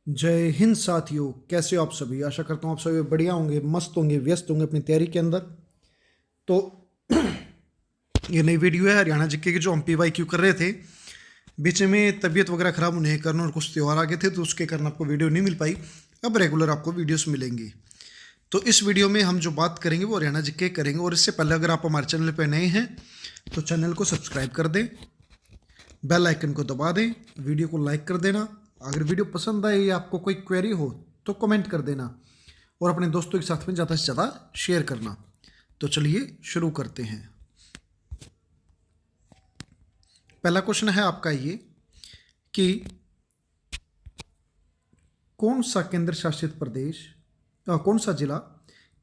जय हिंद साथियों, कैसे हो आप सभी। आशा करता हूँ आप सभी बढ़िया होंगे, मस्त होंगे, व्यस्त होंगे अपनी तैयारी के अंदर। तो ये नई वीडियो है हरियाणा जीके की, जो हम PYQ कर रहे थे। बीच में तबीयत वगैरह खराब होने के कारण और कुछ त्यौहार आ गए थे, तो उसके कारण आपको वीडियो नहीं मिल पाई। अब रेगुलर आपको वीडियोस मिलेंगी। तो इस वीडियो में हम जो बात करेंगे वो हरियाणा जीके करेंगे। और इससे पहले अगर आप हमारे चैनल पर नए हैं तो चैनल को सब्सक्राइब कर दें, बेल आइकन को दबा दें, वीडियो को लाइक कर देना। अगर वीडियो पसंद आए या आपको कोई क्वेरी हो तो कमेंट कर देना, और अपने दोस्तों के साथ में ज़्यादा से ज़्यादा शेयर करना। तो चलिए शुरू करते हैं। पहला क्वेश्चन है आपका ये कि कौन सा केंद्र शासित प्रदेश कौन सा जिला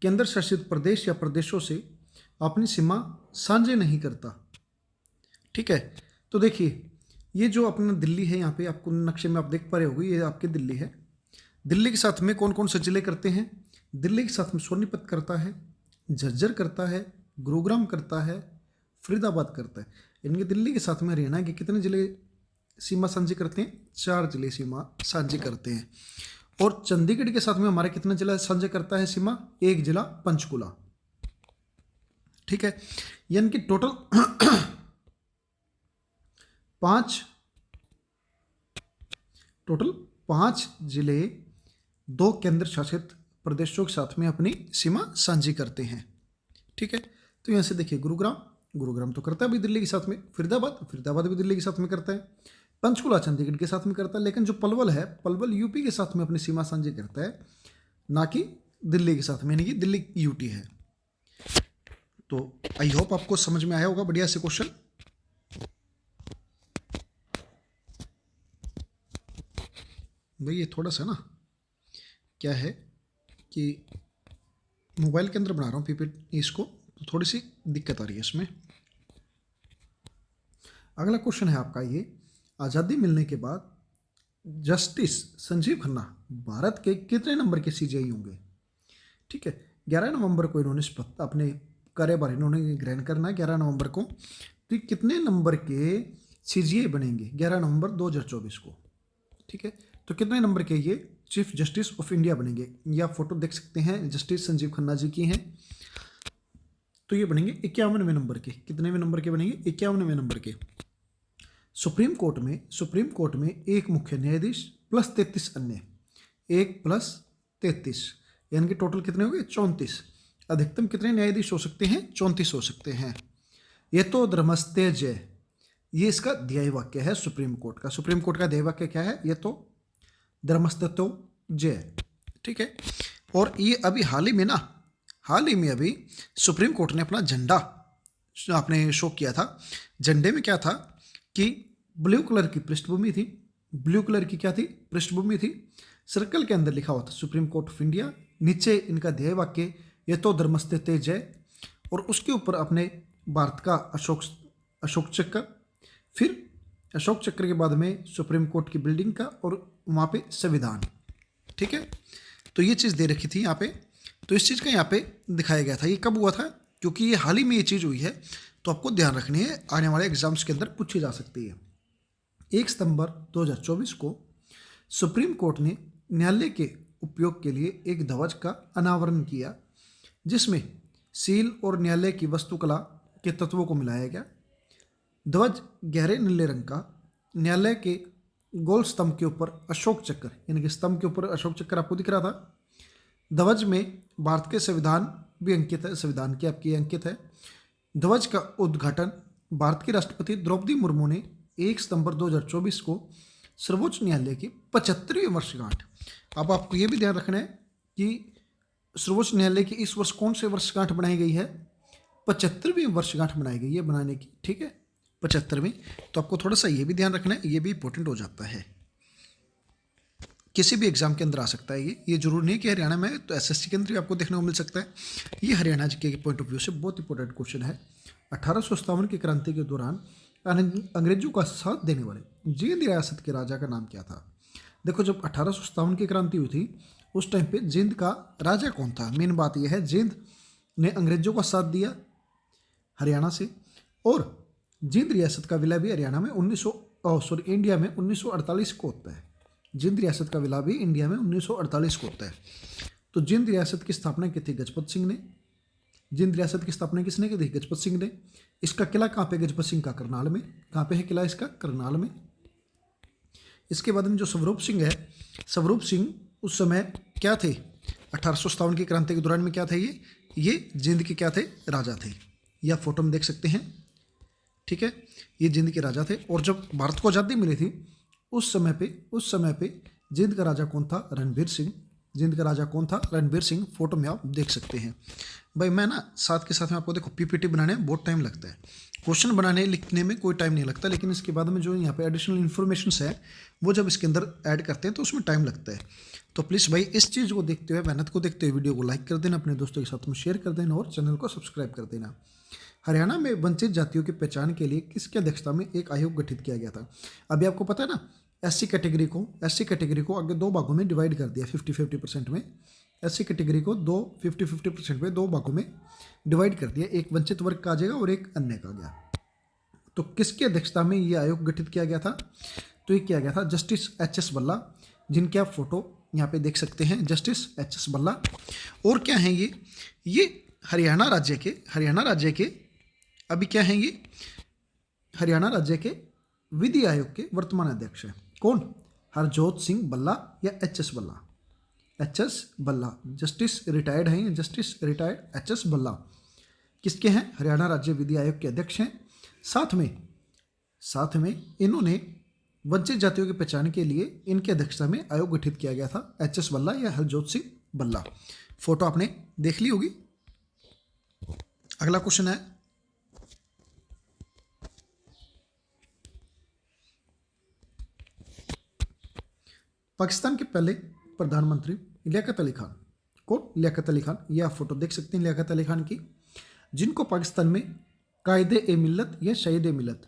केंद्र शासित प्रदेश या प्रदेशों से अपनी सीमा साझे नहीं करता। ठीक है, तो देखिए ये जो अपना दिल्ली है, यहाँ पे आपको नक्शे में आप देख पा रहे होंगे, ये आपकी दिल्ली है। दिल्ली के साथ में कौन कौन से जिले करते हैं? दिल्ली के साथ में सोनीपत करता है, झज्जर करता है, गुरुग्राम करता है, फरीदाबाद करता है। इनके दिल्ली के साथ में हरियाणा के कितने जिले सीमा साझे करते हैं? 4 जिले सीमा साझे करते हैं। और चंडीगढ़ के साथ में हमारे कितने जिला साझे करता है सीमा? 1 जिला पंचकुला। ठीक है, यानी कि टोटल 5 जिले 2 केंद्र शासित प्रदेशों के साथ में अपनी सीमा साझी करते हैं। ठीक है, तो यहाँ से देखिए गुरुग्राम तो करता है भी दिल्ली के साथ में, फरीदाबाद भी दिल्ली के साथ में करता है, पंचकुला चंडीगढ़ के साथ में करता है। लेकिन जो पलवल है, पलवल यूपी के साथ में अपनी सीमा साझी करता है, ना कि दिल्ली के साथ में, यानी कि दिल्ली यूटी है। तो आई होप आपको समझ में आया होगा बढ़िया से क्वेश्चन। भाई ये थोड़ा सा ना क्या है कि मोबाइल के अंदर बना रहा हूँ PPT इसको, तो थोड़ी सी दिक्कत आ रही है इसमें। अगला क्वेश्चन है आपका ये, आज़ादी मिलने के बाद जस्टिस संजीव खन्ना भारत के कितने नंबर के CJI होंगे? ठीक है, 11 नवंबर को इन्होंने अपने कार्यभार इन्होंने ग्रहण करना है 11 नवंबर को। तो कितने नंबर के CJI बनेंगे 11 नवंबर 2024 को? ठीक है, तो कितने नंबर के ये चीफ जस्टिस ऑफ इंडिया बनेंगे? या फोटो देख सकते हैं, जस्टिस संजीव खन्ना जी की हैं। तो ये बनेंगे 51वें नंबर के। कितनेवें नंबर के बनेंगे? 51वें नंबर के। सुप्रीम कोर्ट में एक मुख्य न्यायाधीश प्लस 33 अन्य, 1 प्लस 33, यानी कि टोटल कितने हो गए? 34। अधिकतम कितने न्यायाधीश हो सकते हैं? 34 हो सकते हैं। ये तो धर्मस्ते जय, ये इसका ध्येय वाक्य है सुप्रीम कोर्ट का। सुप्रीम कोर्ट का ध्येय वाक्य क्या है? ये तो धर्मस्तत्व जय। ठीक है, और ये अभी हाल ही में अभी सुप्रीम कोर्ट ने अपना झंडा आपने शो किया था। झंडे में क्या था कि ब्लू कलर की पृष्ठभूमि थी। ब्लू कलर की क्या थी? पृष्ठभूमि थी। सर्कल के अंदर लिखा हुआ था सुप्रीम कोर्ट ऑफ इंडिया, नीचे इनका ध्येय वाक्य ये तो धर्मस्तत्व जय, और उसके ऊपर अपने भारत का अशोक चक्र, फिर अशोक चक्र के बाद में सुप्रीम कोर्ट की बिल्डिंग का, और वहाँ पे संविधान। ठीक है, तो ये चीज़ दे रखी थी यहाँ पे। तो इस चीज़ का यहाँ पे दिखाया गया था। ये कब हुआ था? क्योंकि ये हाल ही में ये चीज़ हुई है, तो आपको ध्यान रखनी है, आने वाले एग्जाम्स के अंदर पूछी जा सकती है। 1 सितंबर 2024 को सुप्रीम कोर्ट ने न्यायालय के उपयोग के लिए एक ध्वज का अनावरण किया, जिसमें सील और न्यायालय की वास्तुकला के तत्वों को मिलाया गया। ध्वज गहरे नीले रंग का, न्यायालय के गोल स्तंभ के ऊपर अशोक चक्र, यानी कि स्तंभ के ऊपर अशोक चक्र आपको दिख रहा था। ध्वज में भारत के संविधान भी अंकित है, संविधान की आपकी अंकित है। ध्वज का उद्घाटन भारत की राष्ट्रपति द्रौपदी मुर्मू ने 1 सितंबर 2024 को सर्वोच्च न्यायालय की 75वीं वर्षगांठ। अब आपको ये भी ध्यान रखना है कि सर्वोच्च न्यायालय की इस वर्ष कौन से वर्षगांठ बनाई गई है? 75वीं वर्षगांठ बनाई गई है बनाने की। ठीक है, 75वीं। तो आपको थोड़ा सा ये भी ध्यान रखना है, ये भी इंपॉर्टेंट हो जाता है, किसी भी एग्जाम के अंदर आ सकता है ये जरूरी नहीं कि हरियाणा में, तो SSC के अंदर भी आपको देखने को मिल सकता है। ये हरियाणा जीके के पॉइंट ऑफ व्यू से बहुत इंपॉर्टेंट क्वेश्चन है। 1857 की क्रांति के दौरान अंग्रेजों का साथ देने वाले जींद रियासत के राजा का नाम क्या था? देखो, जब 1857 की क्रांति हुई थी उस टाइम पे जींद का राजा कौन था? मेन बात यह है, जींद ने अंग्रेजों का साथ दिया हरियाणा से, और जींद रियासत का विलय भी हरियाणा में इंडिया में 1948 को होता है। जिंद रियासत का विलय भी इंडिया में 1948 को होता है। तो जिंद रियासत की स्थापना की थी गजपत सिंह ने। जिंद रियासत की स्थापना किसने की थी? गजपत सिंह ने। इसका किला कहाँ पे? गजपत सिंह का करनाल में। कहाँ पे है किला इसका? करनाल में। इसके बाद में जो स्वरूप सिंह है, स्वरूप सिंह उस समय क्या थे? 1857 की क्रांति के दौरान में क्या थे? ये जिंद के क्या थे? राजा थे। यह फोटो में देख सकते हैं, ठीक है। ये जिंद के राजा थे। और जब भारत को आज़ादी मिली थी उस समय पे जिंद का राजा कौन था? रणबीर सिंह। जिंद का राजा कौन था? रणबीर सिंह। फोटो में आप देख सकते हैं। भाई मैं ना साथ के साथ में आपको देखो पीपीटी बनाने में बहुत टाइम लगता है, क्वेश्चन बनाने लिखने में कोई टाइम नहीं लगता, लेकिन इसके बाद में जो यहाँ पे एडिशनल इन्फॉर्मेशन है वो जब इसके अंदर ऐड करते हैं तो उसमें टाइम लगता है। तो प्लीज़ भाई इस चीज़ को देखते हुए, मेहनत को देखते हुए वीडियो को लाइक कर देना, अपने दोस्तों के साथ में शेयर कर देना और चैनल को सब्सक्राइब कर देना। हरियाणा में वंचित जातियों की पहचान के लिए किसकी अध्यक्षता में एक आयोग गठित किया गया था? अभी आपको पता है ना, एससी कैटेगरी को आगे दो भागों में डिवाइड कर दिया 50-50% में। एससी कैटेगरी को 50-50% में दो भागों में डिवाइड कर दिया, एक वंचित वर्ग का आ जाएगा और एक अन्य का गया। तो किसकी अध्यक्षता में ये आयोग गठित किया गया था? तो ये किया गया था जस्टिस एच.एस. भल्ला, जिनके आप फोटो यहाँ पे देख सकते हैं, जस्टिस एच.एस. भल्ला। और क्या है ये हरियाणा राज्य के अभी क्या है, ये हरियाणा राज्य के विधि आयोग के वर्तमान अध्यक्ष हैं। कौन? हरजोत सिंह भल्ला या HS. Bhalla? HS. Bhalla justice retired हैं, जस्टिस रिटायर्ड एच.एस. भल्ला किसके हैं? हरियाणा राज्य विधि आयोग के अध्यक्ष हैं। साथ में इन्होंने वंचित जातियों की पहचान के लिए इनकी अध्यक्षता में आयोग गठित किया गया था, एच.एस. भल्ला या हरजोत सिंह भल्ला। फोटो आपने देख ली होगी। अगला क्वेश्चन है, पाकिस्तान के पहले प्रधानमंत्री लियाकत अली खान। कौन? लियाकत अली खान। यह आप फोटो देख सकते हैं लियाकत अली खान की, जिनको पाकिस्तान में कायदे-ए-मिल्लत या शहीद-ए-मिल्लत,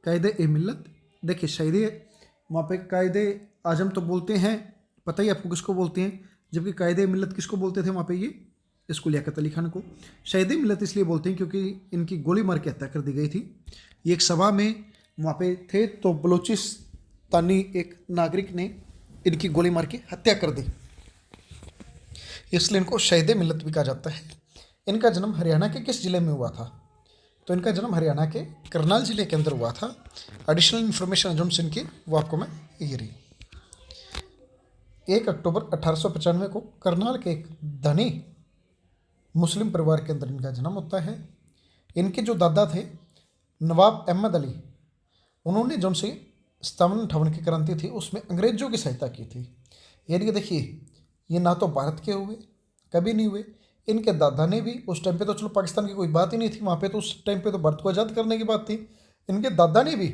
कायदे-ए-मिल्लत, देखिए शहीद वहाँ पे कायदे-आज़म तो बोलते हैं, पता ही आपको किसको बोलते हैं, जबकि कायदे-ए-मिल्लत किसको बोलते थे वहाँ पे? ये इसको लियाकत अली खान को। शहीद-ए-मिल्लत इसलिए बोलते हैं क्योंकि इनकी गोली मार के हत्या कर दी गई थी। ये एक सभा में वहाँ पे थे तो बलूचिस्तानी एक नागरिक ने इनकी गोली मार के हत्या कर दी, इसलिए इनको शहीद-ए-मिल्लत भी कहा जाता है। इनका जन्म हरियाणा के किस जिले में हुआ था? तो इनका जन्म हरियाणा के करनाल जिले के अंदर हुआ था। एडिशनल इन्फॉर्मेशन जो इनकी वो आपको मैं ये रही। 1 अक्टूबर 1895 को करनाल के एक धनी मुस्लिम परिवार के अंदर इनका जन्म होता है। इनके जो दादा थे नवाब अहमद अली, उन्होंने जो से 57-58 की क्रांति थी उसमें अंग्रेजों की सहायता की थी। यानी कि देखिए ये ना तो भारत के हुए, कभी नहीं हुए, इनके दादा ने भी, उस टाइम पे तो चलो पाकिस्तान की कोई बात ही नहीं थी वहाँ पे, तो उस टाइम पे तो भारत को आज़ाद करने की बात थी। इनके दादा ने भी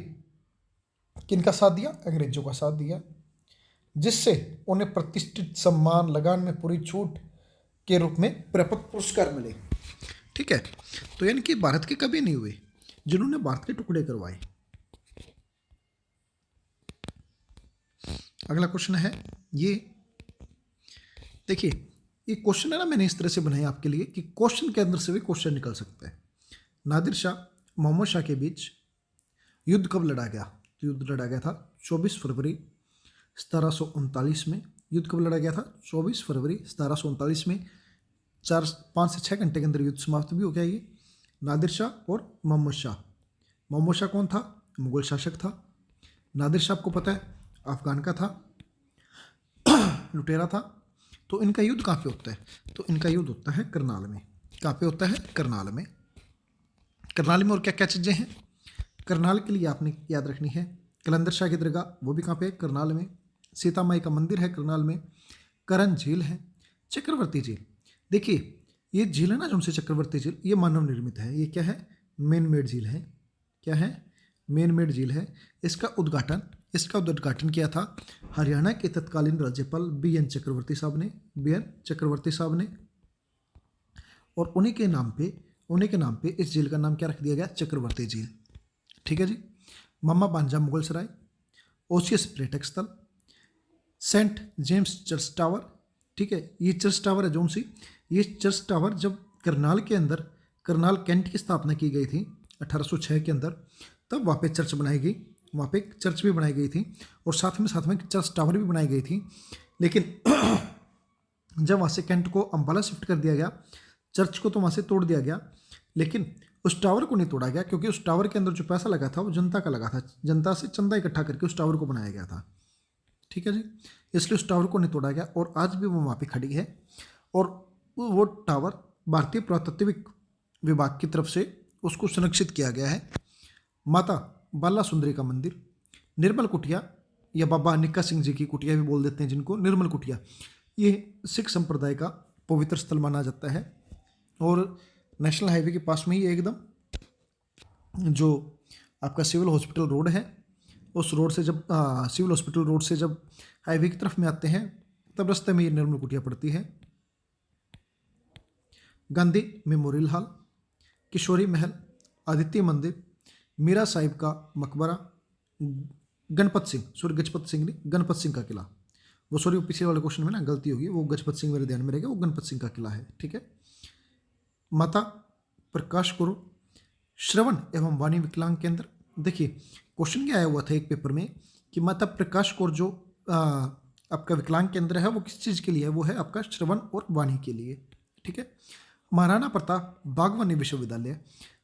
किनका साथ दिया? अंग्रेजों का साथ दिया, जिससे उन्हें प्रतिष्ठित सम्मान, लगान में पूरी छूट के रूप में प्राप्त पुरस्कार मिले। ठीक है, तो यानी कि भारत के कभी नहीं हुए जिन्होंने भारत के टुकड़े करवाए। अगला क्वेश्चन है ये, देखिए ये क्वेश्चन है ना, मैंने इस तरह से बनाया आपके लिए कि क्वेश्चन के अंदर से भी क्वेश्चन निकल सकता है। नादिर शाह मोहम्मद शाह के बीच युद्ध कब लड़ा गया? तो युद्ध लड़ा गया था 24 फरवरी 1739 में। युद्ध कब लड़ा गया था? 24 फरवरी 1739 में। 5 से 6 घंटे के अंदर युद्ध समाप्त भी हो गया ये। नादिर शाह और मोहम्मद शाह। मोहम्मद शाह कौन था? मुगल शासक था। नादिर शाह आपको पता है अफगान का था, लुटेरा था। तो इनका युद्ध कहाँ पे होता है? तो इनका युद्ध होता है करनाल में। कहाँ पे होता है? करनाल में। करनाल में और क्या क्या चीज़ें हैं करनाल के लिए आपने याद रखनी है? कलंदर शाह की दरगाह, वो भी कहाँ पे है? करनाल में। सीता माई का मंदिर है करनाल में। करण झील है। चक्रवर्ती झील, देखिए ये झील है ना जो से चक्रवर्ती झील, ये मानव निर्मित है। ये क्या है? मैन मेड झील है। क्या है? मैन मेड झील है। इसका उद्घाटन किया था हरियाणा के तत्कालीन राज्यपाल बी.एन. चक्रवर्ती साहब ने। और उन्हीं के नाम पे इस झील का नाम क्या रख दिया गया? चक्रवर्ती झील। ठीक है जी। मामा बांजा मुगल सराय, ओशियस पर्यटक स्थल, सेंट जेम्स चर्च टावर। ठीक है, ये चर्च टावर है जोन सी, ये चर्च टावर जब करनाल कैंट की स्थापना की गई थी 1806 के अंदर, तब वहाँ पे चर्च बनाई गई वहाँ पे एक चर्च भी बनाई गई थी और साथ में एक चर्च टावर भी बनाई गई थी। लेकिन जब वहाँ से कैंट को अम्बाला शिफ्ट कर दिया गया, चर्च को तो वहाँ से तोड़ दिया गया, लेकिन उस टावर को नहीं तोड़ा गया, क्योंकि उस टावर के अंदर जो पैसा लगा था वो जनता का लगा था, जनता से चंदा इकट्ठा करके उस टावर को बनाया गया था। ठीक है जी, इसलिए उस टावर को नहीं तोड़ा गया और आज भी वो वहाँ पे खड़ी है। और वो टावर भारतीय पुरातत्विक विभाग की तरफ से उसको संरक्षित किया गया है। माता बाला सुंदरी का मंदिर, निर्मल कुटिया या बाबा निक्का सिंह जी की कुटिया भी बोल देते हैं जिनको, निर्मल कुटिया, ये सिख संप्रदाय का पवित्र स्थल माना जाता है। और नेशनल हाईवे के पास में ही एकदम जो आपका सिविल हॉस्पिटल रोड है, उस रोड से जब सिविल हॉस्पिटल रोड से जब हाईवे की तरफ में आते हैं तब रास्ते में ये निर्मल कुटिया पड़ती है। गांधी मेमोरियल हॉल, किशोरी महल, आदित्य मंदिर, मीरा साहिब का मकबरा, गणपत सिंह नहीं, गणपत सिंह का किला, वो सॉरी पिछले वाले क्वेश्चन में ना गलती होगी, वो गजपत सिंह मेरे ध्यान में रहेगा, वो गणपत सिंह का किला है। ठीक है। माता प्रकाश कौर श्रवण एवं वाणी विकलांग केंद्र, देखिए क्वेश्चन क्या आया हुआ था एक पेपर में कि माता प्रकाश कौर जो आपका विकलांग केंद्र है वो किस चीज़ के लिए है, वो है आपका श्रवण और वाणी के लिए। ठीक है। महाराणा प्रताप बागवानी विश्वविद्यालय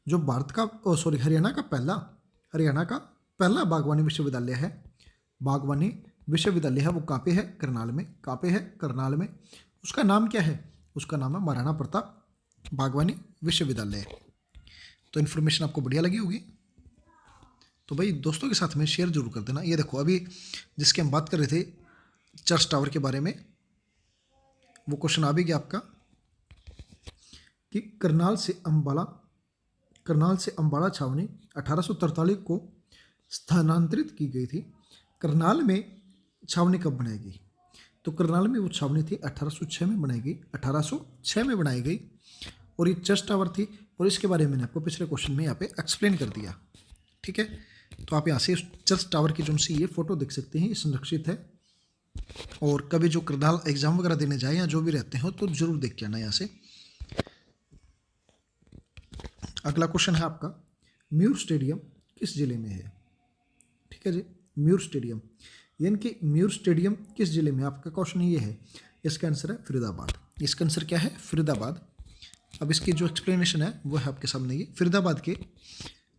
जो भारत का हरियाणा का पहला बागवानी विश्वविद्यालय है, बागवानी विश्वविद्यालय है, वो कहाँ पे है, करनाल में। कहाँ पे है, करनाल में। उसका नाम क्या है, उसका नाम है महाराणा प्रताप बागवानी विश्वविद्यालय। तो इन्फॉर्मेशन आपको बढ़िया लगी होगी, तो भाई दोस्तों के साथ में शेयर जरूर कर देना। ये देखो अभी जिसकी हम बात कर रहे थे चर्च टावर के बारे में, वो क्वेश्चन आ भी गया आपका कि करनाल से अंबाला छावनी 1843 को स्थानांतरित की गई थी। करनाल में छावनी कब बनाई गई, तो करनाल में वो छावनी थी 1806 में बनाई गई, 1806 में बनाई गई। और ये चर्च टावर थी, और इसके बारे में मैंने आपको पिछले क्वेश्चन में यहाँ पे एक्सप्लेन कर दिया। ठीक है। तो आप यहाँ से चर्च टावर की जो सी ये फोटो देख सकते हैं, ये संरक्षित है। और कभी जो करनाल एग्जाम वगैरह देने जाए या जो भी रहते हो तो जरूर देख के आना यहाँ से। अगला क्वेश्चन है आपका, म्यूर स्टेडियम किस जिले में है। ठीक है जी, म्यूर स्टेडियम, यानी कि म्यूर स्टेडियम किस जिले में, आपका क्वेश्चन ये है। इसका आंसर है फरीदाबाद। इसका आंसर क्या है, फरीदाबाद। अब इसकी जो एक्सप्लेनेशन है वो है आपके सामने ये। फरीदाबाद के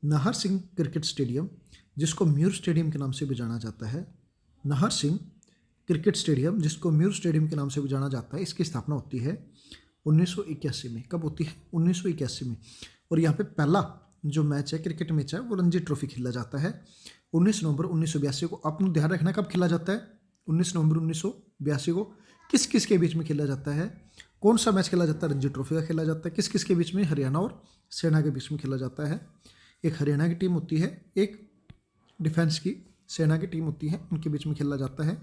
नाहर सिंह क्रिकेट स्टेडियम, जिसको म्यूर स्टेडियम के नाम से भी जाना जाता है, नाहर सिंह क्रिकेट स्टेडियम जिसको म्यूर स्टेडियम के नाम से भी जाना जाता है, इसकी स्थापना होती है 1981 में। कब होती है, 1981 में। और यहाँ पे पहला जो मैच है, क्रिकेट मैच है, वो रणजी ट्रॉफी खेला जाता है 19 नवंबर 1982 को। आपने ध्यान रखना कब खेला जाता है, 19 नवंबर 1982 को। किस किस के बीच में खेला जाता है, कौन सा मैच खेला जाता है, रणजी ट्रॉफी का खेला जाता है। किस किस के बीच में, हरियाणा और सेना के बीच में खेला जाता है। एक हरियाणा की टीम होती है, एक डिफेंस की सेना की टीम होती है, उनके बीच में खेला जाता है।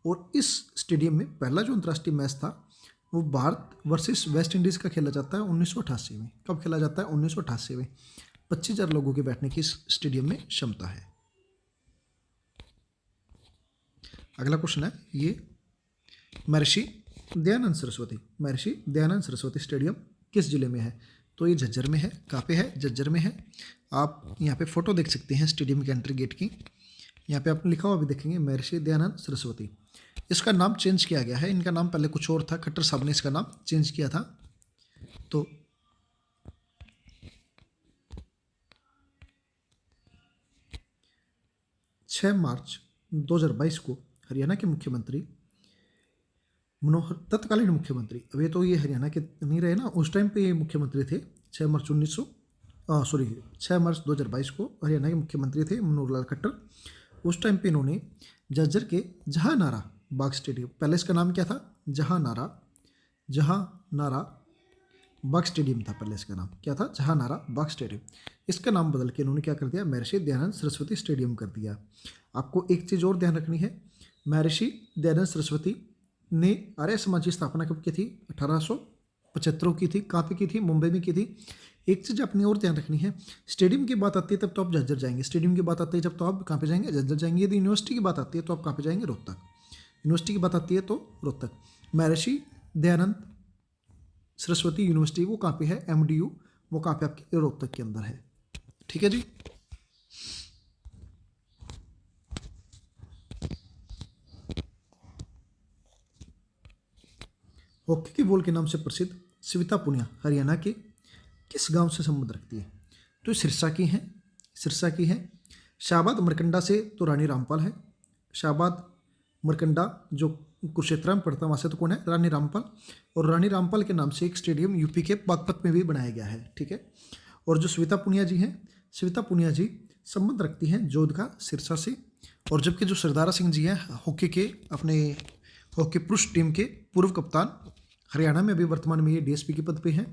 और इस स्टेडियम में पहला जो अंतर्राष्ट्रीय मैच था वो भारत वर्सेस वेस्ट इंडीज़ का खेला जाता है 1988 में। कब खेला जाता है, 1988 में। 25,000 लोगों के बैठने की इस स्टेडियम में क्षमता है। अगला क्वेश्चन है ये, महर्षि दयानंद सरस्वती स्टेडियम किस जिले में है, तो ये झज्जर में है। कहाँ पे है, झज्जर में है। आप यहाँ पे फोटो देख सकते हैं स्टेडियम के एंट्री गेट की, यहाँ पे आपने लिखा हुआ भी देखेंगे, महर्षि दयानंद सरस्वती। इसका नाम चेंज किया गया है, इनका नाम पहले कुछ और था, खट्टर साहब ने इसका नाम चेंज किया था। तो 6 मार्च 2022 को हरियाणा के मुख्यमंत्री तत्कालीन मुख्यमंत्री, अब ये तो ये हरियाणा के नहीं रहे ना, उस टाइम पे ये मुख्यमंत्री थे। 6 मार्च 2022 को हरियाणा के मुख्यमंत्री थे मनोहर लाल खट्टर। उस टाइम पे इन्होंने झज्जर के जहांनारा बाग स्टेडियम, पहले इसका नाम क्या था, जहांनारा बाग स्टेडियम था, पहले इसका नाम क्या था, जहांनारा बाग स्टेडियम। इसका नाम बदल के इन्होंने क्या कर दिया, महर्षि दयानंद सरस्वती स्टेडियम कर दिया। आपको एक चीज़ और ध्यान रखनी है, महर्षि दयानंद सरस्वती ने आर्य समाज की स्थापना कब की थी, 1875 की थी। कहाँ पे की थी, मुंबई में की थी। एक चीज़ अपनी और ध्यान रखनी है, स्टेडियम की बात आती है तब तो आप झज्जर जाएंगे, स्टेडियम की बात आती है जब तो आप कहाँ पे जाएंगे, झज्जर जाएंगे। यदि यूनिवर्सिटी की बात आती है तो आप कहाँ पे जाएंगे, रोहतक। यूनिवर्सिटी की बात आती है तो रोहतक। महर्षि दयानंद सरस्वती यूनिवर्सिटी वो कहाँ पे है, MDU, वो कहाँ पे आपके रोहतक के अंदर है। ठीक है जी। हॉकी की बॉल के नाम से प्रसिद्ध सविता पुनिया हरियाणा के किस गांव से संबंध रखती है? तो सिरसा की है, सिरसा की है। शाहबाद मरकंडा से तो रानी रामपाल है। शाहबाद मरकंडा जो कुरुक्षेत्र में पड़ता है वहाँ से तो कौन है? रानी रामपाल। और रानी रामपाल के नाम से एक स्टेडियम यूपी के बागपत में भी बनाया गया है, ठीक है। और जो सविता पुनिया जी हैं, सविता पुनिया जी संबंध रखती हैं जोध का सिरसा से। और जबकि जो सरदारा सिंह जी हैं हॉकी के अपने हॉकी पुरुष टीम के पूर्व कप्तान, हरियाणा में अभी वर्तमान में ये डीएसपी के पद पे हैं।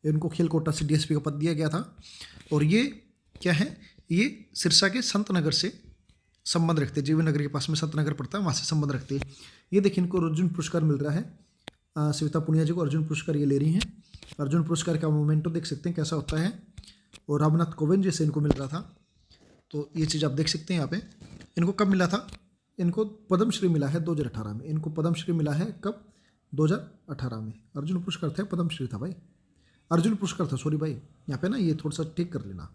इनको खेल कोटा से डीएसपी का पद दिया गया था। और ये क्या है? ये सिरसा के संत नगर से संबंध रखते हैं। जीवन नगर के पास में संत नगर पड़ता है, वहाँ से संबंध रखते हैं। ये देखिए इनको अर्जुन पुरस्कार मिल रहा है। सविता पुनिया जी को अर्जुन पुरस्कार ये ले रही हैं। अर्जुन पुरस्कार का मोमेंटो देख सकते हैं कैसा होता है। और रामनाथ कोविंद जी से इनको मिल रहा था, तो ये चीज़ आप देख सकते हैं यहाँ पे। इनको कब मिला था? इनको पद्मश्री मिला है 2018 में। इनको पद्मश्री मिला है कब? 2018 में। अर्जुन पुरस्कार था, पद्मश्री था भाई, अर्जुन पुरस्कार था, सॉरी भाई। यहाँ पे ना ये थोड़ा सा ठीक कर लेना,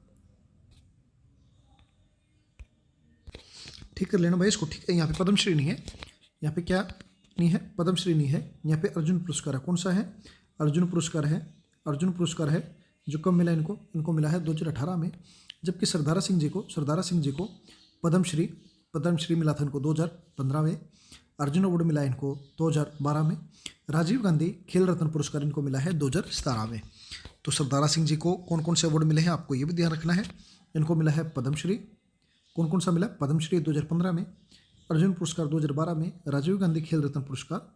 ठीक कर लेना भाई इसको, ठीक है। यहाँ पे पद्मश्री नहीं है, यहाँ पे क्या नहीं है? पद्मश्री नहीं है, यहाँ पे अर्जुन पुरस्कार है। कौन सा है? अर्जुन पुरस्कार है। अर्जुन पुरस्कार है जो कब मिला इनको? इनको मिला है 2018 में। जबकि सरदारा सिंह जी को पद्मश्री मिला था इनको 2015 में। अर्जुन अवार्ड मिला है इनको 2012 में। राजीव गांधी खेल रत्न पुरस्कार इनको मिला है 2017 में। तो सरदारा सिंह जी को कौन कौन से अवार्ड मिले हैं आपको ये भी ध्यान रखना है। इनको मिला है पद्मश्री, कौन कौन सा मिला? पद्मश्री 2015 में, अर्जुन पुरस्कार 2012 में, राजीव गांधी खेल रत्न पुरस्कार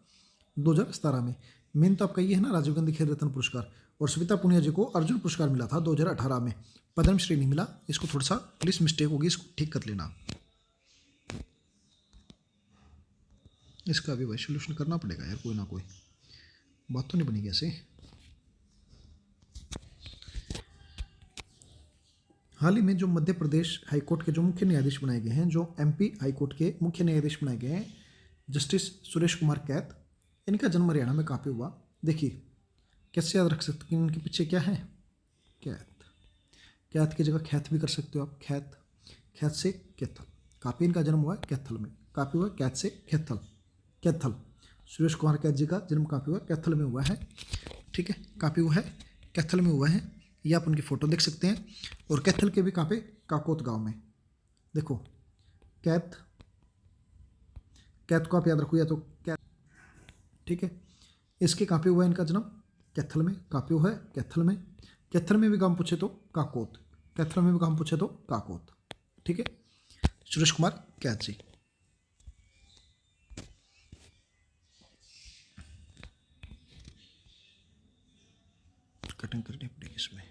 2017 में। मेन तो आपका ये है ना, राजीव गांधी खेल रत्न पुरस्कार। और सविता पुनिया जी को अर्जुन पुरस्कार मिला था 2018 में, पद्मश्री नहीं मिला। इसको थोड़ा सा प्लीज मिस्टेक होगी, इसको ठीक कर लेना। इसका भी भाई सोल्यूशन करना पड़ेगा यार, कोई ना कोई बात तो नहीं बनेगी ऐसे। हाल ही में जो मध्य प्रदेश हाईकोर्ट के जो मुख्य न्यायाधीश बनाए गए हैं, जो एमपी हाईकोर्ट के मुख्य न्यायाधीश बनाए गए हैं, जस्टिस सुरेश कुमार कैथ, इनका जन्म हरियाणा में कहाँ पे हुआ? देखिए कैसे याद रख सकते हैं, इनके पीछे क्या है? कैथ। कैथ की जगह खैथ भी कर सकते हो आप, खैथ। खैथ से कैथल। कापी इनका जन्म हुआ है कैथल में, कापी हुआ कैथ से कैथल, कैथल। सुरेश कुमार कैथ जी का जन्म कापी हुआ कैथल में हुआ है, ठीक है। कापी हुआ है कैथल में हुआ है। ये आप उनकी फ़ोटो देख सकते हैं। और कैथल के भी कहाँ पे? काकोत गांव में। देखो कैथ, कैथ को आप याद रखो या तो कैथ, ठीक है। इसके कहाँ पे हुआ है इनका जन्म? कैथल में। कापी हुआ है कैथल में। कैथल में भी गांव पूछे तो काकोत, कैथल में भी गांव पूछे तो काकोत, ठीक है। सुरेश कुमार कैथ जी। कटिंग करनी पड़ेगी इसमें।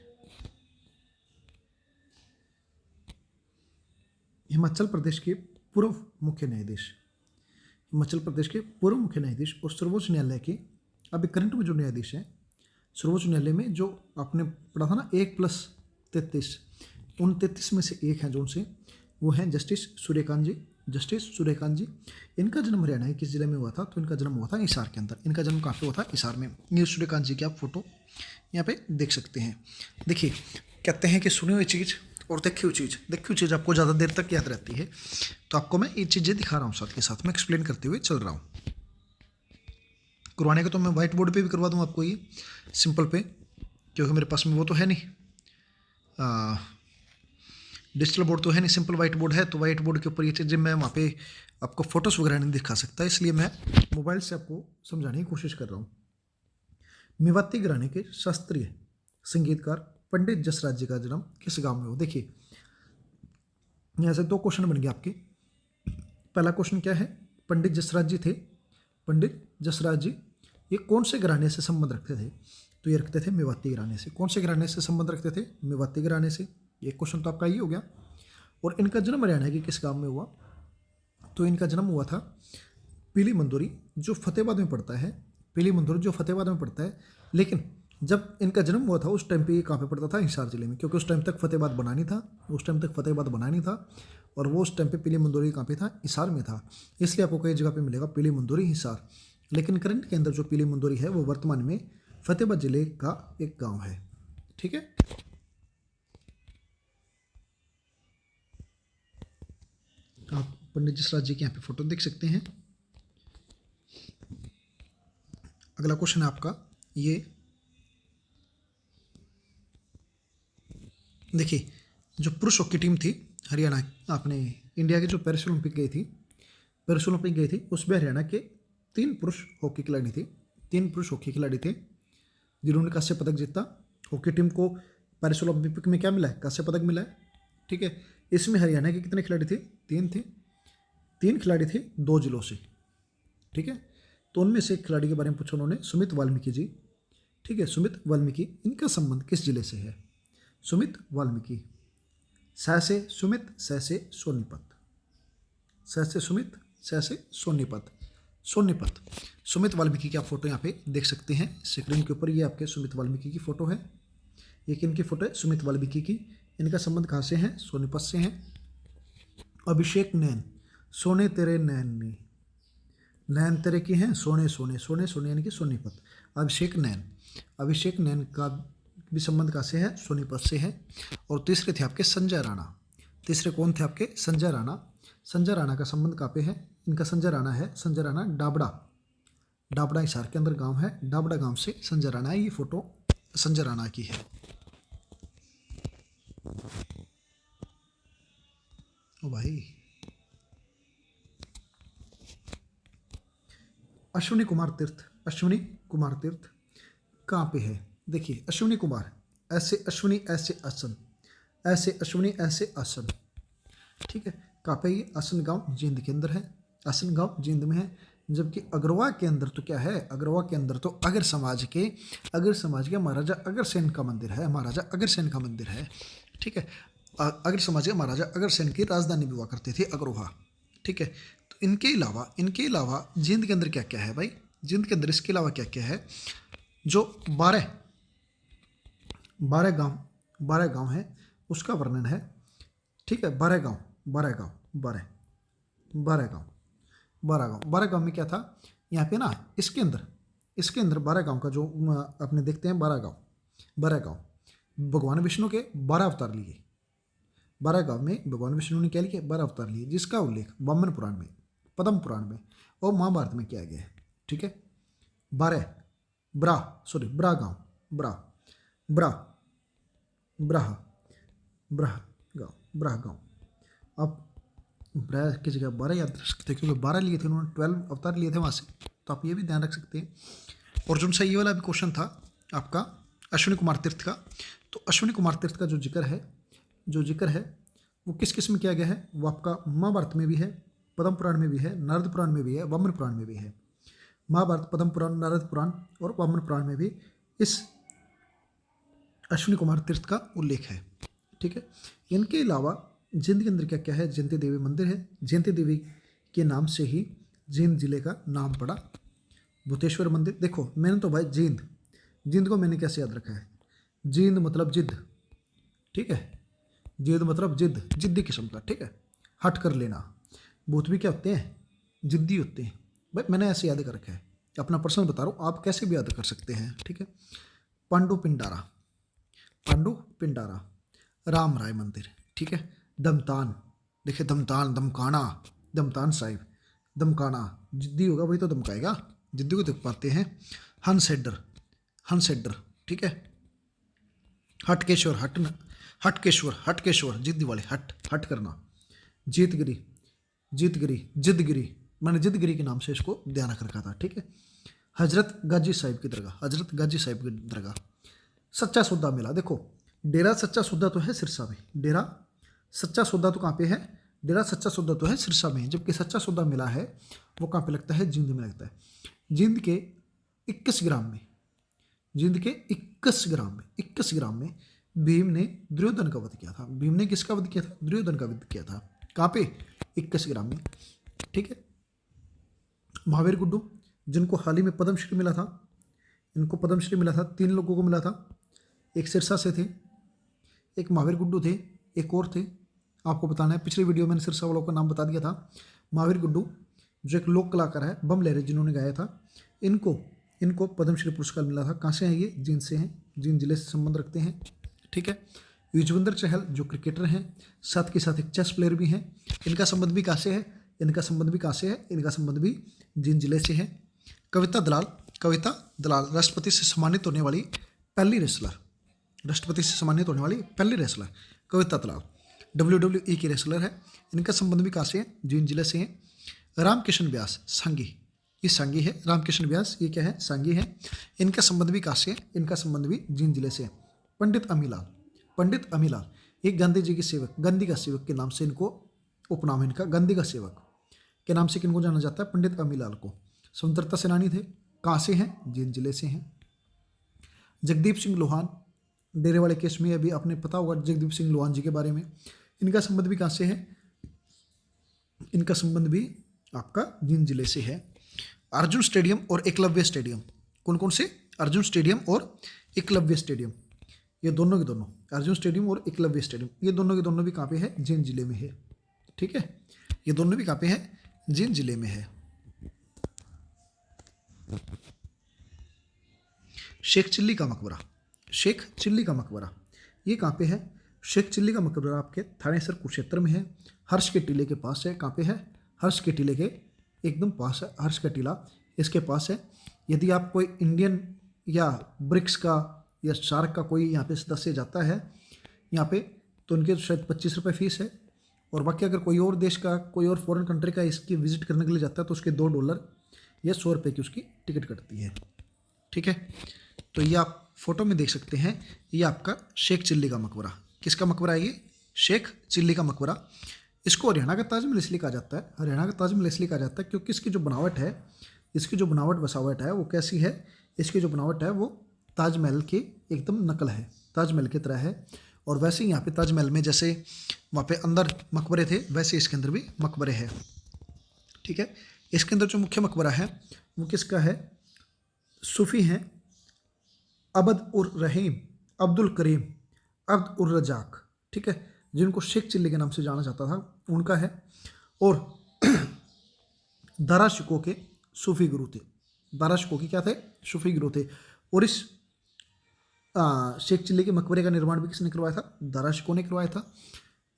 हिमाचल प्रदेश के पूर्व मुख्य न्यायाधीश, हिमाचल प्रदेश के पूर्व मुख्य न्यायाधीश और सर्वोच्च न्यायालय के अभी करंट में जो न्यायाधीश हैं, सर्वोच्च न्यायालय में जो आपने पढ़ा था ना 1+33, उन 33 में से एक हैं जो उनसे, वो हैं जस्टिस सूर्यकांत जी। जस्टिस सूर्यकांत जी, इनका जन्म हरियाणा के किस जिले में हुआ था? तो इनका जन्म हुआ था हिसार के अंदर। इनका जन्म कहाँ पे हुआ था? हिसार में। ये सूर्यकांत जी की आप फोटो यहाँ पे देख सकते हैं। देखिए कहते हैं कि सुनी हुई चीज़ और देखी हुई चीज़ आपको ज़्यादा देर तक याद रहती है। तो आपको मैं ये चीज़ें दिखा रहा हूँ, साथ के साथ में एक्सप्लेन करते हुए चल रहा हूँ। करवाने का तो मैं व्हाइट बोर्ड पे भी करवा दूँ आपको, ये सिंपल पे, क्योंकि मेरे पास में वो तो है नहीं, डिजिटल बोर्ड तो है नहीं, सिंपल वाइट बोर्ड है। तो वाइट बोर्ड के ऊपर ये चीज़ें मैं वहाँ पे आपको फोटोस वगैरह नहीं दिखा सकता, इसलिए मैं मोबाइल से आपको समझाने की कोशिश कर रहा हूँ। मेवाती घराने के शास्त्रीय संगीतकार पंडित जसराज जी का जन्म किस गांव में हो? देखिए यहाँ से 2 क्वेश्चन बन गए आपके। पहला क्वेश्चन क्या है? पंडित जसराज जी थे, पंडित जसराज जी ये कौन से घराने से संबंध रखते थे? तो ये रखते थे मेवाती घराने से। कौन से घराने से संबंध रखते थे? मेवाती घराने से। ये क्वेश्चन तो आपका ये हो गया। और इनका जन्म हरियाणा के किस गांव में हुआ? तो इनका जन्म हुआ था पीली मंदोरी, जो फतेहाबाद में पड़ता है। पीली मंदोरी जो फतेहाबाद में पड़ता है। लेकिन जब इनका जन्म हुआ था उस टाइम पे ये कहाँ पे पड़ता था? हिसार जिले में, क्योंकि उस टाइम तक फतेहाबाद बना नहीं था, उस टाइम तक फतेहाबाद बना नहीं था। और वो उस टाइम पे पीली मंदोरी कहाँ पे था? हिसार में था। इसलिए आपको कई जगह पे मिलेगा पीली मंदोरी हिसार। लेकिन करंट के अंदर जो पीली मंदोरी है वो वर्तमान में फतेहाबाद जिले का एक गाँव है, ठीक है। आप पंडित जसराज जी के यहाँ पे फोटो देख सकते हैं। अगला क्वेश्चन है आपका ये, देखिए जो पुरुष हॉकी टीम थी हरियाणा, अपने इंडिया की जो पेरिस ओलंपिक गई थी उसमें हरियाणा के 3 पुरुष हॉकी खिलाड़ी थे, 3 पुरुष हॉकी खिलाड़ी थे जिन्होंने कांस्य पदक जीता। हॉकी टीम को पेरिस ओलंपिक में क्या मिला है? कांस्य पदक मिला है। ठीक है, इसमें हरियाणा के कितने खिलाड़ी थे? 3 थे। 3 खिलाड़ी थे 2 जिलों से। ठीक है, तो उनमें से एक खिलाड़ी के बारे में पूछा उन्होंने, सुमित वाल्मीकि जी। ठीक है, सुमित वाल्मीकि, इनका संबंध किस जिले से है? सुमित वाल्मीकि, स से सुमित, स से सोनीपत, स से सुमित, स से सोनीपत, सोनीपत। सुमित वाल्मीकि की आप फोटो यहाँ पे देख सकते हैं स्क्रीन के ऊपर, ये आपके सुमित वाल्मीकि की फोटो है। ये किनकी फोटो है? सुमित वाल्मीकि की। इनका संबंध कहाँ से है? सोनीपत से है। अभिषेक नैन, सोने तेरे नैन ने, नैन तेरे की हैं, सोने सोने, सोने सोने यानी कि सोनीपत। अभिषेक नैन का भी संबंध कहाँ से है? सोनीपत से है। और तीसरे थे आपके संजय राणा। तीसरे कौन थे आपके? संजय राणा। संजय राणा का संबंध कहाँ पे है? इनका संजय राणा डाबड़ा हिसार के अंदर गांव है, डाबड़ा गांव से संजय राणा है। ये फोटो संजय राणा की है। ओ भाई, अश्विनी कुमार तीर्थ कहाँ पे है? देखिए अश्विनी कुमार, ऐसे अश्विनी ऐसे आसन, ऐसे अश्विनी ऐसे आसन। ठीक है, कहाँ पे? ये आसन गांव जींद के अंदर है, आसन गांव जींद में है। जबकि अग्रवा के अंदर तो क्या है? अग्रवा के अंदर तो अगर समाज के महाराजा अग्रसेन का मंदिर है, महाराजा अग्रसेन का मंदिर है। ठीक है, अगर समाज के महाराजा अग्रसेन की राजधानी भी हुआ करती थी अग्रोहा। ठीक है, तो इनके अलावा जींद के अंदर क्या क्या है भाई? जींद के अंदर इसके अलावा क्या क्या है? जो 12 गांव है उसका वर्णन है। ठीक है, 12 गांव में क्या था यहाँ पे ना, इसके अंदर 12 गांव का जो अपने देखते हैं, 12 गांव भगवान विष्णु के 12 अवतार लिए। 12 गांव में भगवान विष्णु ने क्या लिखे? 12 अवतार लिए, जिसका उल्लेख वामन पुराण में, पद्म पुराण में और महाभारत में किया गया है। ठीक है, 12 ब्रा गांव। आप ब्रह की जगह 12 याद रख सकते हैं, क्योंकि 12 लिए थे उन्होंने, 12 अवतार लिए थे वहाँ से, तो आप ये भी ध्यान रख सकते हैं। और जो सा ये वाला भी क्वेश्चन था आपका अश्विनी कुमार तीर्थ का, तो अश्विनी कुमार तीर्थ का जो जिक्र है वो किस में किया गया है? वो आपका महाभारत में भी है, पद्म पुराण में भी है, नारद पुराण में भी है, वामन पुराण में भी है। महाभारत, पद्म पुराण, नारद पुराण और वामन पुराण में भी इस अश्विनी कुमार तीर्थ का उल्लेख है। ठीक है, इनके अलावा जींद के अंदर क्या क्या है? जयंती देवी मंदिर है, जयंती देवी के नाम से ही जींद जिले का नाम पड़ा। भूतेश्वर मंदिर, देखो मैंने तो भाई जींद को मैंने कैसे याद रखा है? जींद मतलब जिद। ठीक है, जिद मतलब जिद्दी किस्म का। ठीक है, हट कर लेना। भूत भी क्या होते हैं? जिद्दी होते हैं भाई, मैंने ऐसे याद कर रखा है, अपना पर्सनल बता रहा हूँ, आप कैसे भी याद कर सकते हैं। ठीक है, पांडु पिंडारा, राम राय मंदिर। ठीक है, दमतान, देखिए दमतान साहिब, दमकाना, जिद्दी होगा वही तो दमकाएगा, जिद्दी को देख पाते हैं। हंसेडर। ठीक है, हटकेश्वर जिद्दी वाले, हट करना। जिदगिरी, मैंने जिदगिरी के नाम से इसको ध्यान रख रखा था। ठीक है, हजरत गाजी साहिब की दरगाह। सच्चा सौदा मेला, देखो डेरा सच्चा सौदा तो है सिरसा में, डेरा सच्चा सौदा तो कहाँ पे है? डेरा सच्चा सौदा तो है सिरसा में, जबकि सच्चा सौदा मेला है वो कहाँ पे लगता है? जींद में लगता है। जींद के 21 ग्राम में भीम ने दुर्योधन का वध किया था। भीम ने किसका वध किया था? दुर्योधन का वध किया था। कहाँ पे? 21 ग्राम में। ठीक है, महावीर गुड्डू, जिनको हाल ही में पद्मश्री मिला था, इनको पद्मश्री मिला था, 3 लोगों को मिला था। एक सिरसा से थे, एक महावीर गुड्डू थे, एक और थे, आपको बताना है। पिछली वीडियो में मैंने सिरसा वालों का नाम बता दिया था। महावीर गुड्डू जो एक लोक कलाकार है, बम लहरी जिन्होंने गाया था, इनको पद्मश्री पुरस्कार मिला था। कहाँ से हैं ये? जींद से हैं, जींद जिले से संबंध रखते हैं। ठीक है, युजवेंद्र चहल जो क्रिकेटर हैं, साथ के साथ एक चेस प्लेयर भी हैं, इनका संबंध भी कहाँ से है? इनका संबंध भी जींद जिले से है। कविता दलाल राष्ट्रपति से सम्मानित होने वाली पहली रेसलर, राष्ट्रपति से सम्मानित होने वाली पहली रेसलर कविता दलाल WWE की रेसलर है। इनका संबंध भी कहाँ से है? जींद जिले से है। रामकिशन व्यास सांगी, ये सांगी है। रामकिशन व्यास ये क्या है? सांगी है। इनका संबंध भी कहाँ से है? इनका संबंध भी जींद जिले से है। पंडित अमीलाल, पंडित अमीलाल ये गांधी जी के सेवक, गांधी का सेवक के नाम से इनको उपनाम है इनका, गांधी का सेवक के नाम से किनको जाना जाता है? पंडित अमीलाल को। स्वतंत्रता सेनानी थे। कहाँ से हैं? जींद जिले से हैं। जगदीप सिंह लोहान, डेरे वाले केस में अभी आपने पता होगा जगदीप सिंह लोहान जी के बारे में। इनका संबंध भी कहाँ से है? इनका संबंध भी आपका जींद जिले से है। अर्जुन स्टेडियम और एकलव्य स्टेडियम, कौन कौन से? अर्जुन स्टेडियम और एकलव्य स्टेडियम, ये दोनों के दोनों, अर्जुन स्टेडियम और एकलव्य स्टेडियम, ये दोनों के दोनों भी कहाँ पे है? जींद जिले में है। ठीक है, ये दोनों भी कहाँ पे है? जींद जिले में है। शेख चिल्ली का मकबरा, शेख चिल्ली का मकबरा ये कहाँ पे है? शेख चिल्ली का मकबरा आपके थानेसर कुरुक्षेत्र में है। हर्ष के टीले के पास है। कहाँ पे है? हर्ष के टीले के एकदम पास है। हर्ष का टीला इसके पास है। यदि आप कोई इंडियन या ब्रिक्स का या शार्क का कोई यहाँ पे सदस्य जाता है यहाँ पे, तो उनके शायद 25 रुपये फीस है। और बाकी अगर कोई और देश का, कोई और फॉरेन कंट्री का इसकी विजिट करने के लिए जाता है तो उसके $2 या 100 रुपये की उसकी टिकट कटती है। ठीक है, तो ये आप फोटो में देख सकते हैं। ये आपका शेख चिल्ली का मकबरा, किसका मकबरा है ये? शेख चिल्ली का मकबरा। इसको हरियाणा का ताजमहल इसलिए कहा जाता है, हरियाणा का ताजमहल इसलिए कहा जाता है क्योंकि इसकी जो बनावट है, इसकी जो बनावट बसावट है वो कैसी है? इसकी जो बनावट है वो ताजमहल की एकदम नकल है, ताजमहल की तरह है। और वैसे ही यहाँ पे ताजमहल में जैसे वहाँ पे अंदर मकबरे थे, वैसे इसके अंदर भी मकबरे हैं। ठीक है, इसके अंदर जो मुख्य मकबरा है वो किसका है? सूफी हैं अब्द उर रहीम, अब्दुल करीम, अब्द उर रजाक, ठीक है, जिनको शेख चिल्ली के नाम से जाना जाता था, उनका है। और दारा शिको के सूफी गुरु थे। दारा शिको के क्या थे? सूफी गुरु थे। और इस शेख चिल्ली के मकबरे का निर्माण भी किसने करवाया था? दारा शिको ने करवाया था।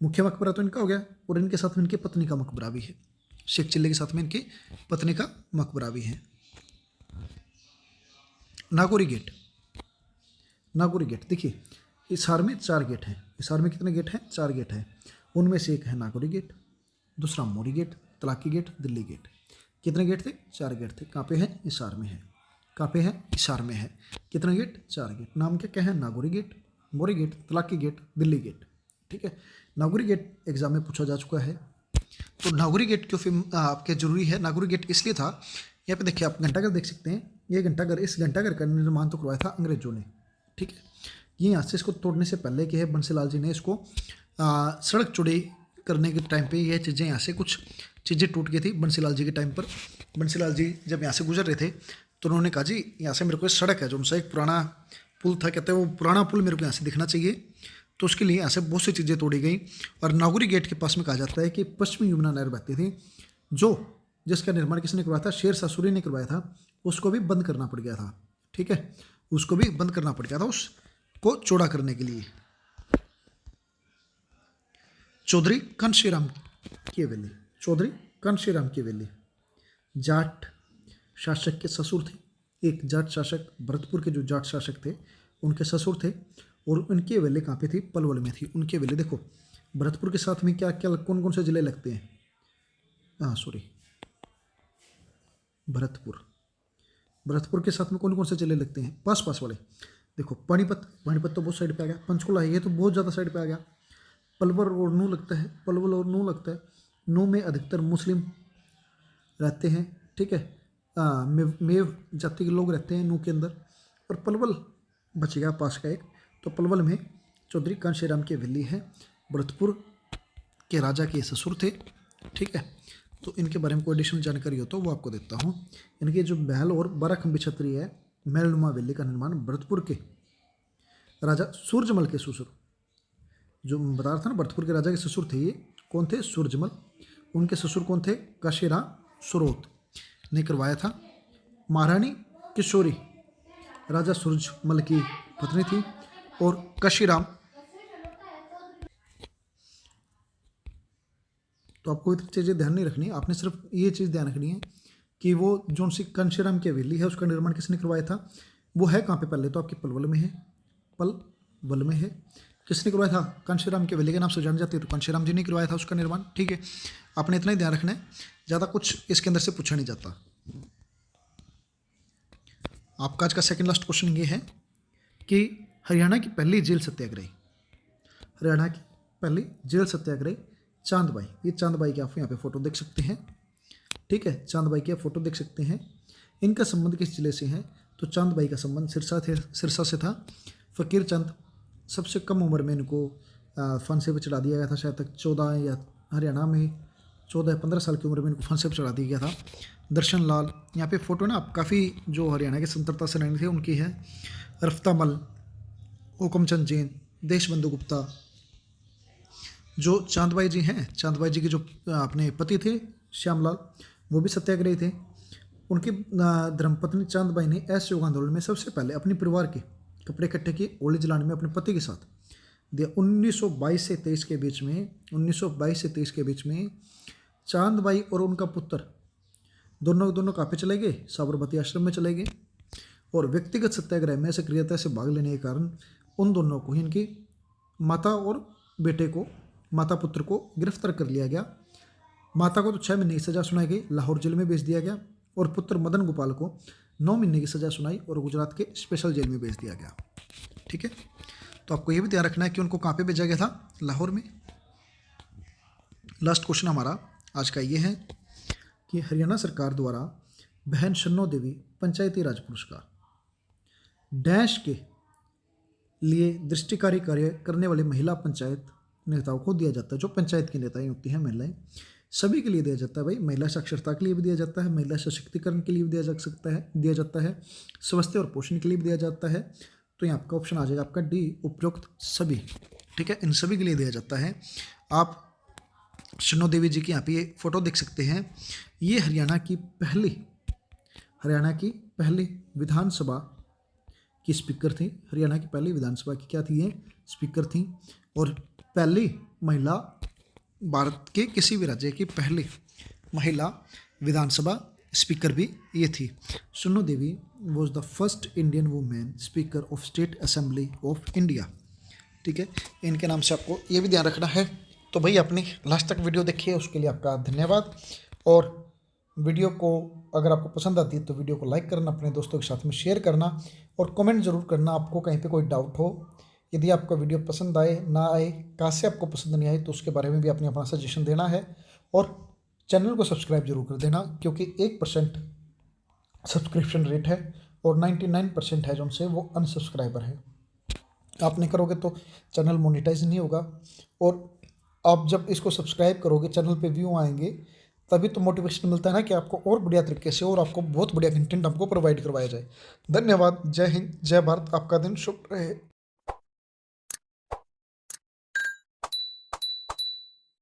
मुख्य मकबरा तो इनका हो गया, और इनके साथ में इनकी पत्नी का मकबरा भी है। शेख चिल्ली के साथ में इनकी पत्नी का मकबरा भी है। नागौरी गेट, नागौरी गेट देखिए, हिसार में 4 गेट हैं। हिसार में कितने गेट हैं? 4 गेट हैं। उनमें से एक है नागौरी गेट, दूसरा Mori gate, Talaki gate, Delhi gate. कितने गेट थे? 4 गेट थे। कहाँ पे है? हिसार में है। कहाँ पे है? हिसार में है। कितने गेट? 4 गेट। नाम क्या है? Nagauri gate, Mori gate, Talaki gate, Delhi gate. ठीक है, नागौरी गेट एग्जाम में पूछा जा चुका है। तो नागौरी गेट क्यों फिर आपके जरूरी है? नागौरी गेट इसलिए था, यहाँ पे देखिए आप घंटाघर देख सकते हैं। ये घंटाघर, इस घंटाघर का निर्माण तो करवाया था अंग्रेजों ने। ठीक है, ये यहाँ से इसको तोड़ने से पहले क्या है, बंसीलाल जी ने इसको सड़क चौड़ी करने के टाइम पे ये चीज़ें यहाँ से कुछ चीज़ें टूट गई थी बंसीलाल जी के टाइम पर। बंसीलाल जी जब यहाँ से गुजर रहे थे तो उन्होंने कहा जी यहाँ से मेरे को सड़क है, जो उनसे एक पुराना पुल था, कहते हैं वो पुराना पुल मेरे को यहाँ से दिखना चाहिए। तो उसके लिए यहाँ से बहुत सी चीज़ें तोड़ी गई। और नागौरी गेट के पास में कहा जाता है कि पश्चिमी यमुना नहर बहती थी, जो जिसका निर्माण किसने करवाया था? शेर शाह सूरी ने करवाया था। उसको भी बंद करना पड़ गया था। ठीक है, उसको भी बंद करना पड़ गया था उसको चौड़ा करने के लिए। चौधरी कांशीराम की हवेली, चौधरी कांशीराम की हवेली जाट शासक के ससुर थे। एक जाट शासक, भरतपुर के जो जाट शासक थे उनके ससुर थे। और उनकी हवेली कहाँ पे थी? पलवल में थी उनकी हवेली। देखो भरतपुर के साथ में क्या क्या कौन कौन से जिले लगते हैं? भरतपुर के साथ में कौन कौन से जिले लगते हैं? पास पास वाले देखो, पानीपत, पानीपत तो बहुत साइड पे आ गया। पंचकुला है, ये तो बहुत ज़्यादा साइड पे आ गया। पलवल और नू लगता है, पलवल और नू लगता है। नू में अधिकतर मुस्लिम रहते हैं। ठीक है, मेव जाति के लोग रहते हैं नू के अंदर। और पलवल बच गया पास का एक, तो पलवल में चौधरी कांशीराम की हवेली है। भरतपुर के राजा के ससुर थे। ठीक है, तो इनके बारे में कोई एडिशनल जानकारी हो तो वो आपको देता हूँ। इनके जो महल और 12 खंबी छतरी है, महलनुमा हवेली का निर्माण भरतपुर के राजा सूरजमल के ससुर, जो बता रहा था ना, भरतपुर के राजा के ससुर थे। ये कौन थे? सूरजमल। उनके ससुर कौन थे? काशीराम सुरोत ने करवाया था। महारानी किशोरी राजा सूरजमल की पत्नी थी। और काशीराम, तो आपको इतनी चीज़ें ध्यान नहीं रखनी, आपने सिर्फ ये चीज़ ध्यान रखनी है कि वो जो सी कांशीराम की हवेली है उसका निर्माण किसने करवाया था। वो है कहाँ पे, पहले तो आपकी पलवल में है, पलवल में है। किसने करवाया था, कांशीराम की हवेली के नाम से जानी जाती है, तो कांशीराम जी ने करवाया था उसका निर्माण। ठीक है, आपने इतना ही ध्यान रखना है, ज़्यादा कुछ इसके अंदर से पूछा नहीं जाता। आपका आज का सेकंड लास्ट क्वेश्चन ये है कि हरियाणा की पहली जेल सत्याग्रही, हरियाणा की पहली जेल सत्याग्रही चांदबाई। ये चांदबाई की आप यहाँ पे फोटो देख सकते हैं। ठीक है, चांदबाई की आप फोटो देख सकते हैं। इनका संबंध किस जिले से है, तो चांदबाई का संबंध सिरसा से था। फकीर चंद सबसे कम उम्र में इनको फांसी पर चढ़ा दिया गया था, शायद तक 14 या हरियाणा में 14-15 साल की उम्र में इनको फांसी पर चढ़ा दिया गया था। दर्शन लाल, यहाँ पे फोटो ना आप काफ़ी जो हरियाणा के स्वतंत्रता सेनानी थे उनकी है। रफ्ता मल, हुकुमचंद जैन, देशबंधु गुप्ता। जो चांदबाई जी हैं, चांदबाई जी के जो अपने पति थे श्यामलाल, वो भी सत्याग्रही थे। उनकी धर्मपत्नी चांदबाई ने असहयोग आंदोलन में सबसे पहले अपने परिवार के कपड़े इकट्ठे किए, ओली जलाने में अपने पति के साथ दिया। 1922 से 23 के बीच में 1922 से 23 के बीच में चांदबाई और उनका पुत्र दोनों कहाँ पे चले गए, साबरमती आश्रम में चले गए। और व्यक्तिगत सत्याग्रह में सक्रियता से भाग लेने के कारण उन दोनों को, इनकी माता और बेटे को, माता पुत्र को गिरफ्तार कर लिया गया। माता को तो 6 महीने की सज़ा सुनाई गई, लाहौर जेल में भेज दिया गया। और पुत्र मदन गोपाल को 9 महीने की सज़ा सुनाई और गुजरात के स्पेशल जेल में भेज दिया गया। ठीक है, तो आपको ये भी ध्यान रखना है कि उनको कहाँ पे भेजा गया था, लाहौर में। लास्ट क्वेश्चन हमारा आज का ये है कि हरियाणा सरकार द्वारा बहन शन्नो देवी पंचायती राज पुरस्कार डैश के लिए दृष्टिकारी कार्य करने वाली महिला पंचायत नेताओं को दिया जाता है। जो पंचायत की नेताएं होती हैं महिलाएं, सभी के लिए दिया जाता है भाई। महिला साक्षरता के लिए भी दिया जाता है, महिला सशक्तिकरण के लिए भी दिया जाता है, स्वास्थ्य और पोषण के लिए भी दिया जाता है। तो यहाँ आपका ऑप्शन आ जाएगा आपका डी, उपरोक्त सभी। ठीक है, इन सभी के लिए दिया जाता है। आप शन्नो देवी जी की यहाँ पे ये फोटो देख सकते हैं। ये हरियाणा की पहली विधानसभा की स्पीकर थी। हरियाणा की पहली विधानसभा की क्या थी, ये स्पीकर थी। और पहली महिला, भारत के किसी भी राज्य की पहली महिला विधानसभा स्पीकर भी ये थी। Shanno Devi was the first Indian women speaker of state assembly of India. ठीक है, इनके नाम से आपको ये भी ध्यान रखना है। तो भाई अपनी लास्ट तक वीडियो देखिए, उसके लिए आपका धन्यवाद। और वीडियो को अगर आपको पसंद आती है तो वीडियो को लाइक करना, अपने दोस्तों के साथ में शेयर करना और कमेंट ज़रूर करना आपको कहीं पे कोई डाउट हो। यदि आपका वीडियो पसंद आए ना आए, कहाँ से आपको पसंद नहीं आए, तो उसके बारे में भी अपने अपना सजेशन देना है। और चैनल को सब्सक्राइब जरूर कर देना, क्योंकि 1% सब्सक्रिप्शन रेट है और 99% है जो उनसे वो अनसब्सक्राइबर है। आप नहीं करोगे तो चैनल मोनेटाइज नहीं होगा। और आप जब इसको सब्सक्राइब करोगे, चैनल पे व्यू आएंगे, तभी तो मोटिवेशन मिलता है ना कि आपको और बढ़िया तरीके से और आपको बहुत बढ़िया कंटेंट हमको प्रोवाइड करवाया जाए। धन्यवाद। जय हिंद, जय भारत। आपका दिन शुभ रहे।